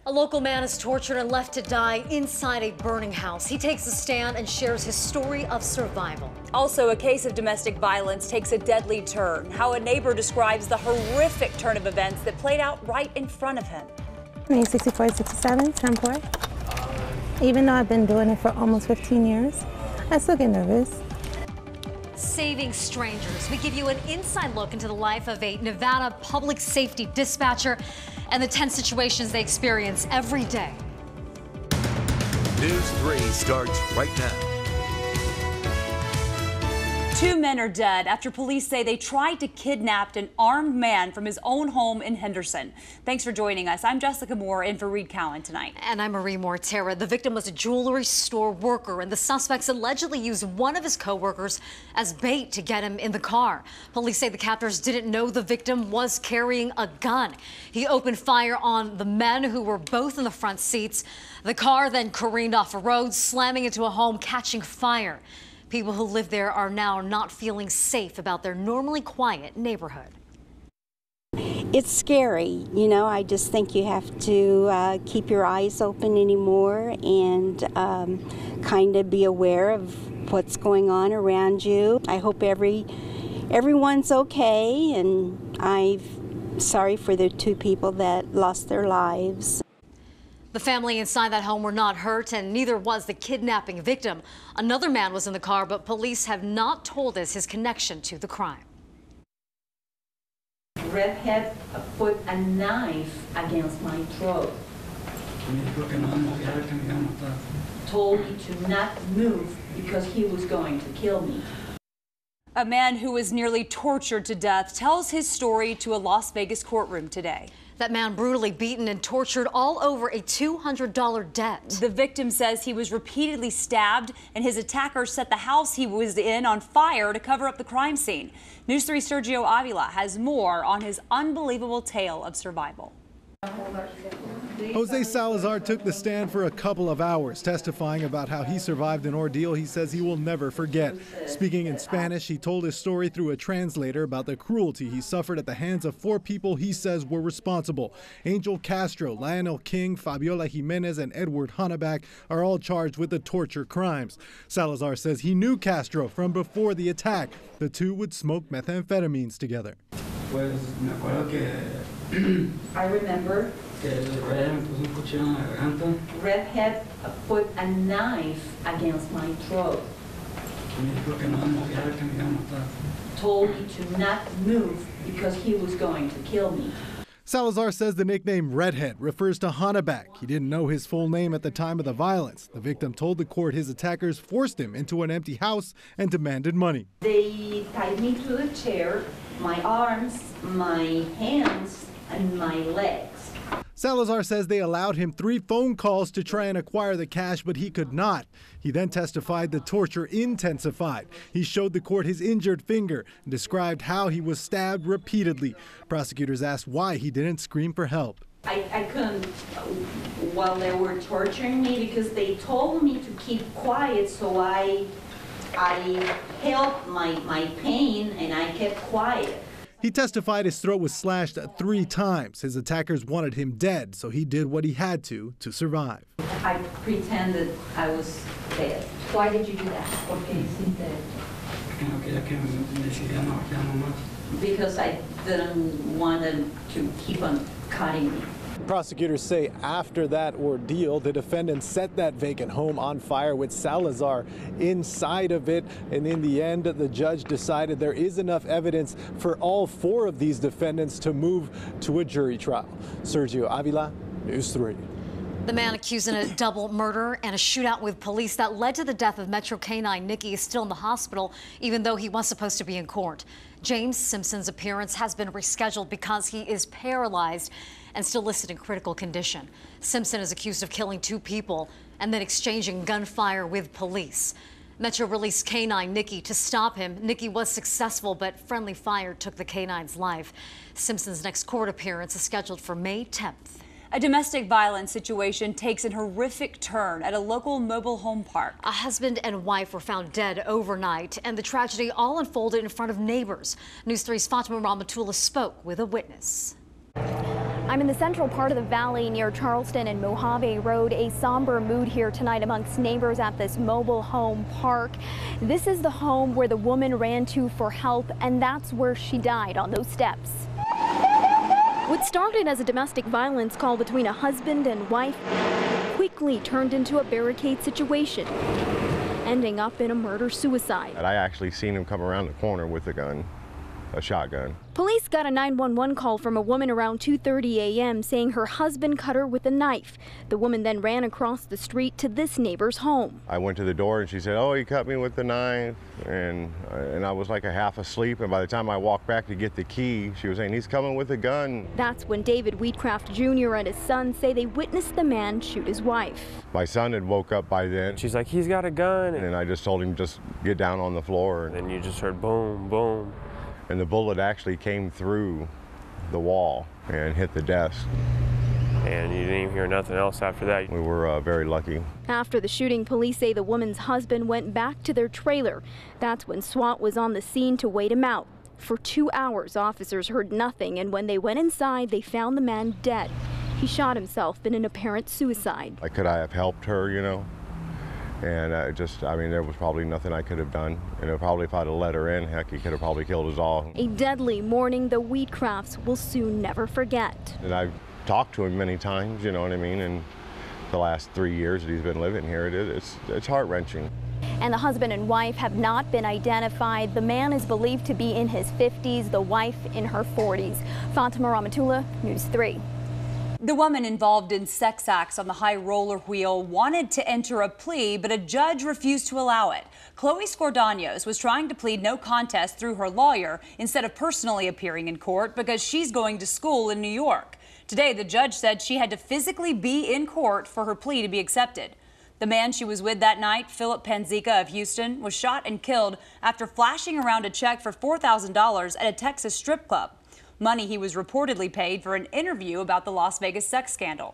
A local man is tortured and left to die inside a burning house. He takes a stand and shares his story of survival. Also, a case of domestic violence takes a deadly turn. How a neighbor describes the horrific turn of events that played out right in front of him. I mean, 64, 67, Sampoi. Even though I've been doing it for almost 15 years, I still get nervous. Saving strangers. We give you an inside look into the life of a Nevada public safety dispatcher and the tense situations they experience every day. News 3 starts right now. 2 men are dead after police say they tried to kidnap an armed man from his own home in Henderson. Thanks for joining us. I'm Jessica Moore in for Reed Cowan tonight. And I'm Marie Mortera. The victim was a jewelry store worker, and the suspects allegedly used one of his co-workers as bait to get him in the car. Police say the captors didn't know the victim was carrying a gun. He opened fire on the men who were both in the front seats. The car then careened off a road, slamming into a home, catching fire. People who live there are now not feeling safe about their normally quiet neighborhood. It's scary, you know. I just think you have to keep your eyes open anymore and kind of be aware of what's going on around you. I hope everyone's okay, and I'm sorry for the 2 people that lost their lives. The family inside that home were not hurt, and neither was the kidnapping victim. Another man was in the car, but police have not told us his connection to the crime. Red had put a knife against my throat. Told me to not move because he was going to kill me. A man who was nearly tortured to death tells his story to a Las Vegas courtroom today. That man brutally beaten and tortured all over a $200 debt. The victim says he was repeatedly stabbed and his attacker set the house he was in on fire to cover up the crime scene. News 3's Sergio Avila has more on his unbelievable tale of survival. Jose Salazar took the stand for a couple of hours, testifying about how he survived an ordeal he says he will never forget. Speaking in Spanish, he told his story through a translator about the cruelty he suffered at the hands of 4 people he says were responsible. Angel Castro, Lionel King, Fabiola Jimenez, and Edward Hanneback are all charged with the torture crimes. Salazar says he knew Castro from before the attack. The 2 would smoke methamphetamines together. I remember Red had put a knife against my throat. Told me to not move because he was going to kill me. Salazar says the nickname Redhead refers to Hanneback. He didn't know his full name at the time of the violence. The victim told the court his attackers forced him into an empty house and demanded money. They tied me to the chair, my arms, my hands, and my legs. Salazar says they allowed him 3 phone calls to try and acquire the cash, but he could not. He then testified the torture intensified. He showed the court his injured finger and described how he was stabbed repeatedly. Prosecutors asked why he didn't scream for help. I couldn't while they were torturing me because they told me to keep quiet, so I held my pain and I kept quiet. He testified his throat was slashed 3 times. His attackers wanted him dead, so he did what he had to survive. I pretended I was dead. Why did you do that? Because I didn't want them to keep on cutting me. Prosecutors say after that ordeal, the defendant set that vacant home on fire with Salazar inside of it. And in the end, the judge decided there is enough evidence for all 4 of these defendants to move to a jury trial. Sergio Avila, News 3. The man accused in a double murder and a shootout with police that led to the death of Metro K-9 Nicky is still in the hospital, even though he was supposed to be in court. James Simpson's appearance has been rescheduled because he is paralyzed and still listed in critical condition. Simpson is accused of killing 2 people and then exchanging gunfire with police. Metro released K-9 Nicky to stop him. Nicky was successful, but friendly fire took the K-9's life. Simpson's next court appearance is scheduled for May 10th. A domestic violence situation takes an horrific turn at a local mobile home park. A husband and wife were found dead overnight, and the tragedy all unfolded in front of neighbors. News 3's Fatima Rahmatullah spoke with a witness. I'm in the central part of the valley near Charleston and Mojave Road. A somber mood here tonight amongst neighbors at this mobile home park. This is the home where the woman ran to for help, and that's where she died, on those steps. What started as a domestic violence call between a husband and wife quickly turned into a barricade situation, ending up in a murder-suicide. I actually seen him come around the corner with a gun, a shotgun. Police got a 911 call from a woman around 2:30 a.m. saying her husband cut her with a knife. The woman then ran across the street to this neighbor's home. I went to the door and she said, "Oh, he cut me with the knife," and I was like a half asleep, and by the time I walked back to get the key, she was saying, "He's coming with a gun." That's when David Wheatcraft Jr. and his son say they witnessed the man shoot his wife. My son had woke up by then. She's like, "He's got a gun," and I just told him, just get down on the floor. And you just heard boom, boom. And the bullet actually came through the wall and hit the desk. And you didn't even hear nothing else after that. We were very lucky. After the shooting, police say the woman's husband went back to their trailer. That's when SWAT was on the scene to wait him out. For 2 hours, officers heard nothing, and when they went inside, they found the man dead. He shot himself in an apparent suicide. Could I have helped her, you know? And I mean, there was probably nothing I could have done. And probably if I'd have let her in, heck, he could have probably killed us all. A deadly morning the Wheatcrafts will soon never forget. And I've talked to him many times, you know what I mean? And the last 3 years that he's been living here, it's heart-wrenching. And the husband and wife have not been identified. The man is believed to be in his 50s, the wife in her 40s. Fatima Ramatullah, News 3. The woman involved in sex acts on the high roller wheel wanted to enter a plea, but a judge refused to allow it. Chloe Scordanos was trying to plead no contest through her lawyer instead of personally appearing in court because she's going to school in New York. Today, the judge said she had to physically be in court for her plea to be accepted. The man she was with that night, Philip Panzica of Houston, was shot and killed after flashing around a check for $4,000 at a Texas strip club. Money he was reportedly paid for an interview about the Las Vegas sex scandal.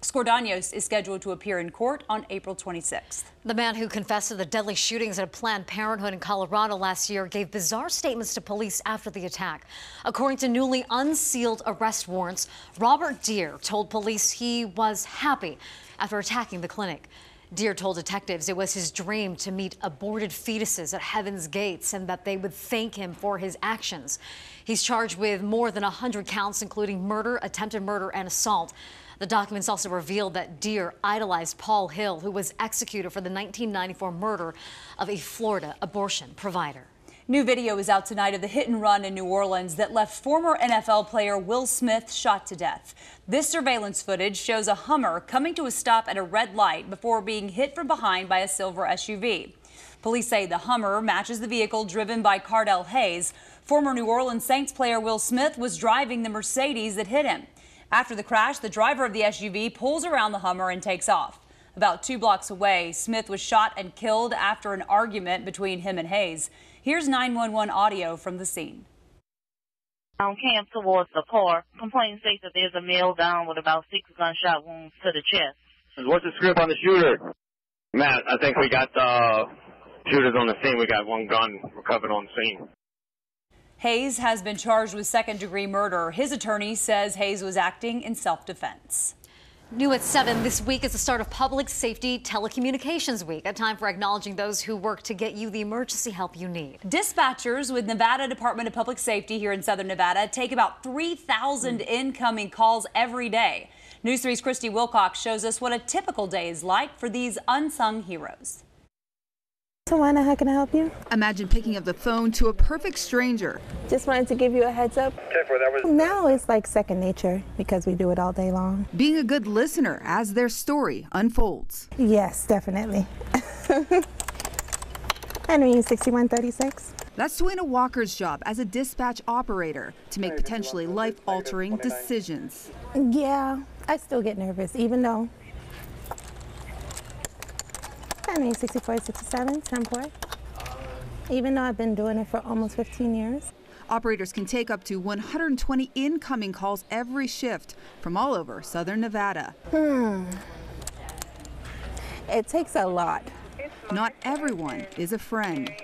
Scordanos is scheduled to appear in court on April 26th. The man who confessed to the deadly shootings at a Planned Parenthood in Colorado last year gave bizarre statements to police after the attack. According to newly unsealed arrest warrants, Robert Deere told police he was happy after attacking the clinic. Deere told detectives it was his dream to meet aborted fetuses at Heaven's Gates and that they would thank him for his actions. He's charged with more than 100 counts, including murder, attempted murder, and assault. The documents also revealed that Deere idolized Paul Hill, who was executed for the 1994 murder of a Florida abortion provider. New video is out tonight of the hit and run in New Orleans that left former NFL player Will Smith shot to death. This surveillance footage shows a Hummer coming to a stop at a red light before being hit from behind by a silver SUV. Police say the Hummer matches the vehicle driven by Cardell Hayes. Former New Orleans Saints player Will Smith was driving the Mercedes that hit him. After the crash, the driver of the SUV pulls around the Hummer and takes off. About 2 blocks away, Smith was shot and killed after an argument between him and Hayes. Here's 911 audio from the scene. On camp towards the car, complaint states that there's a male down with about 6 gunshot wounds to the chest. What's the script on the shooter? Matt, I think we got the shooters on the scene. We got 1 gun recovered on the scene. Hayes has been charged with second-degree murder. His attorney says Hayes was acting in self-defense. New at 7 this week is the start of Public Safety Telecommunications Week, a time for acknowledging those who work to get you the emergency help you need. Dispatchers with Nevada Department of Public Safety here in Southern Nevada take about 3,000 incoming calls every day. News 3's Christy Wilcox shows us what a typical day is like for these unsung heroes. Tawana, how can I help you? Imagine picking up the phone to a perfect stranger. Just wanted to give you a heads up. Now it's like second nature because we do it all day long. Being a good listener as their story unfolds. Yes, definitely. Henry, 6136. That's Suena Walker's job as a dispatch operator, to make potentially life-altering decisions. Yeah, I still get nervous, even though. Henry, 6467, 10-4. Even though I've been doing it for almost 15 years. Operators can take up to 120 incoming calls every shift from all over Southern Nevada. It takes a lot. Not everyone is a friend.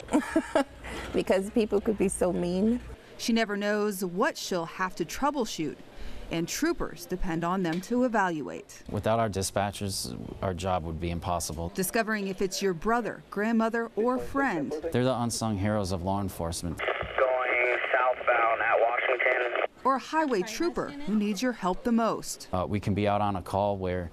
Because people could be so mean. She never knows what she'll have to troubleshoot. and troopers depend on them to evaluate. Without our dispatchers, our job would be impossible. Discovering if it's your brother, grandmother, or friend. They're the unsung heroes of law enforcement. Going southbound at Washington. Or a highway trooper who needs your help the most. We can be out on a call where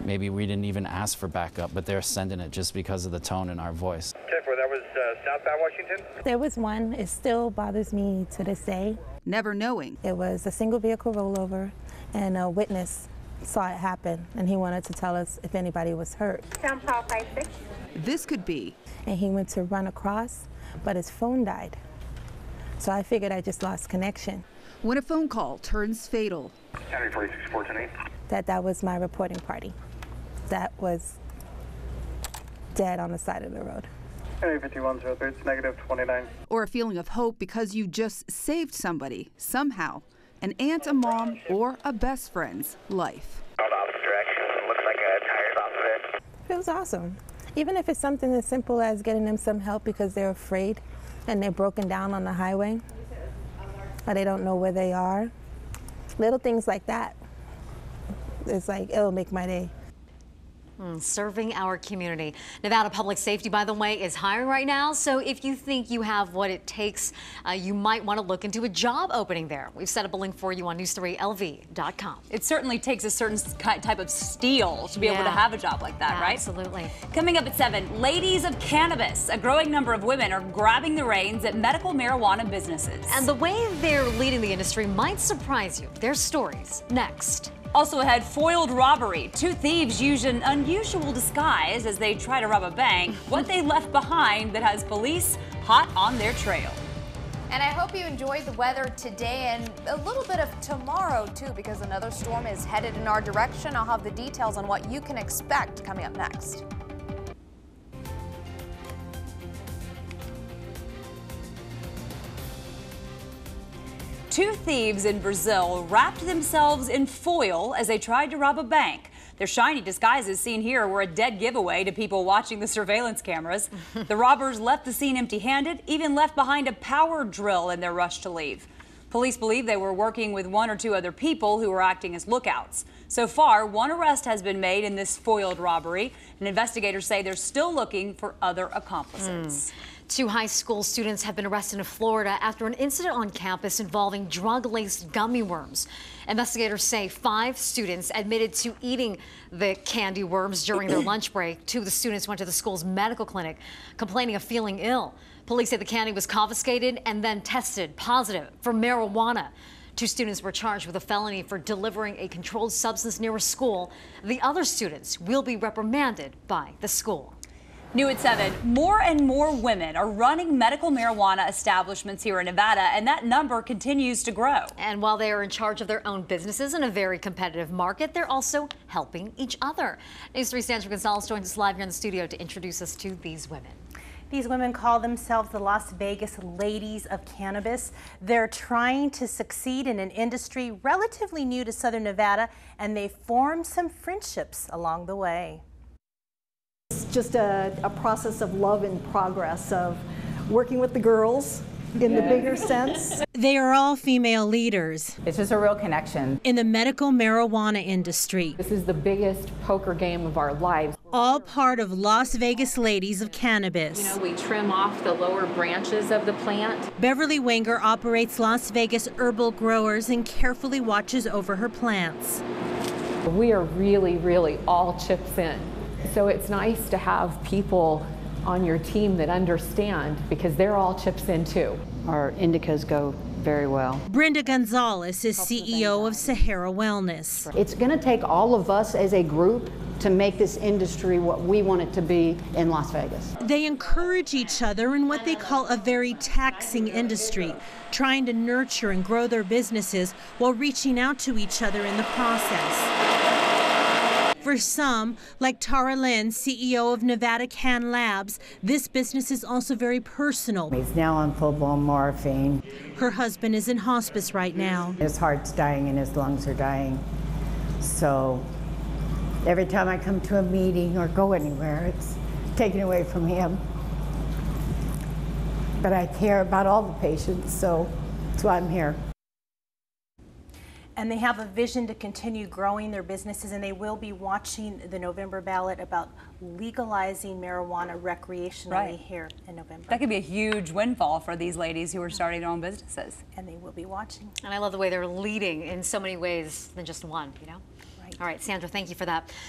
maybe we didn't even ask for backup, but they're sending it just because of the tone in our voice. Tipper, that was southbound Washington? There was one. It still bothers me to this day. Never knowing. It was a single vehicle rollover, and a witness saw it happen, and he wanted to tell us if anybody was hurt. Town Hall 56. This could be. And he went to run across, but his phone died. So I figured I just lost connection. When a phone call turns fatal. Henry 46, 428. That was my reporting party. That was dead on the side of the road. Henry 5103, it's negative 29. Or a feeling of hope because you just saved somebody, somehow. An aunt, a mom, or a best friend's life. Opposite direction. Looks like a tire's off of it. Feels awesome. Even if it's something as simple as getting them some help because they're afraid and they're broken down on the highway, or they don't know where they are. Little things like that. It's like, it'll make my day. Serving our community. Nevada Public Safety, by the way, is hiring right now. So if you think you have what it takes, you might want to look into a job opening there. We've set up a link for you on news3lv.com. It certainly takes a certain type of steel to be able to have a job like that, right? Absolutely. Coming up at 7, ladies of cannabis. A growing number of women are grabbing the reins at medical marijuana businesses. And the way they're leading the industry might surprise you. Their stories next. Also ahead, foiled robbery. 2 thieves use an unusual disguise as they try to rob a bank. What they left behind that has police hot on their trail. And I hope you enjoyed the weather today and a little bit of tomorrow, too, because another storm is headed in our direction. I'll have the details on what you can expect coming up next. Two thieves in Brazil wrapped themselves in foil as they tried to rob a bank. Their shiny disguises seen here were a dead giveaway to people watching the surveillance cameras. The robbers left the scene empty-handed, even left behind a power drill in their rush to leave. Police believe they were working with 1 or 2 other people who were acting as lookouts. So far, 1 arrest has been made in this foiled robbery, and investigators say they're still looking for other accomplices. 2 high school students have been arrested in Florida after an incident on campus involving drug-laced gummy worms. Investigators say 5 students admitted to eating the candy worms during their lunch break. 2 of the students went to the school's medical clinic complaining of feeling ill. Police say the candy was confiscated and then tested positive for marijuana. 2 students were charged with a felony for delivering a controlled substance near a school. The other students will be reprimanded by the school. New at 7, more and more women are running medical marijuana establishments here in Nevada, and that number continues to grow. And while they are in charge of their own businesses in a very competitive market, they're also helping each other. News 3 Sandra Gonzalez joins us live here in the studio to introduce us to these women. These women call themselves the Las Vegas Ladies of Cannabis. They're trying to succeed in an industry relatively new to Southern Nevada, and they formed some friendships along the way. It's just a process of love in progress, of working with the girls in the bigger sense. They are all female leaders. It's just a real connection. In the medical marijuana industry. This is the biggest poker game of our lives. All part of Las Vegas Ladies of Cannabis. You know, we trim off the lower branches of the plant. Beverly Wenger operates Las Vegas Herbal Growers and carefully watches over her plants. We are really all chips in. So it's nice to have people on your team that understand, because they're all chips in too. Our indicas go very well. Brenda Gonzalez is CEO of Sahara Wellness. It's going to take all of us as a group to make this industry what we want it to be in Las Vegas. They encourage each other in what they call a very taxing industry, trying to nurture and grow their businesses while reaching out to each other in the process. For some, like Tara Lynn, CEO of Nevada Can Labs, this business is also very personal. He's now on full-blown morphine. Her husband is in hospice right now. His heart's dying and his lungs are dying. So every time I come to a meeting or go anywhere, it's taken away from him. But I care about all the patients, so that's why I'm here. And they have a vision to continue growing their businesses, and they will be watching the November ballot about legalizing marijuana recreationally here in November. That could be a huge windfall for these ladies who are starting their own businesses. And they will be watching. And I love the way they're leading in so many ways than just one, you know? Right. All right, Sandra, thank you for that.